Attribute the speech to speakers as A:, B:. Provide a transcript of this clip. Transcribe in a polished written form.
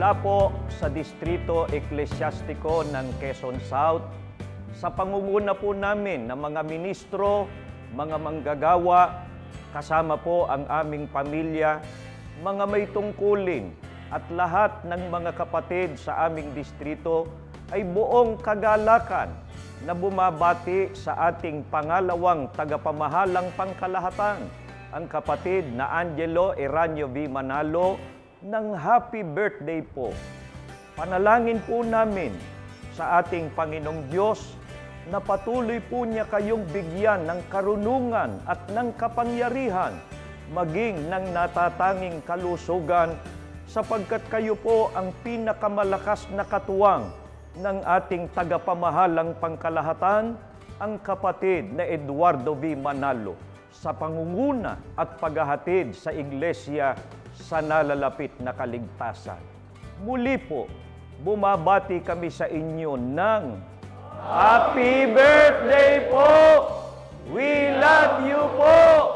A: mula po sa Distrito Eklesyastiko ng Quezon South, sa pangunguna po namin ng mga ministro, mga manggagawa, kasama po ang aming pamilya, mga may tungkulin at lahat ng mga kapatid sa aming distrito ay buong kagalakan na bumabati sa ating pangalawang tagapamahalang pangkalahatan, ang kapatid na Angelo Eranio V. Manalo, ng happy birthday po. Panalangin po namin sa ating Panginoong Diyos na patuloy po niya kayong bigyan ng karunungan at ng kapangyarihan, maging ng natatanging kalusugan, sapagkat kayo po ang pinakamalakas na katuwang ng ating tagapamahalang pangkalahatan, ang kapatid na Eduardo V. Manalo, sa pangunguna at paghahatid sa iglesia sa nalalapit na kaligtasan. Muli po, bumabati kami sa inyo ng Happy Birthday po! We love you po!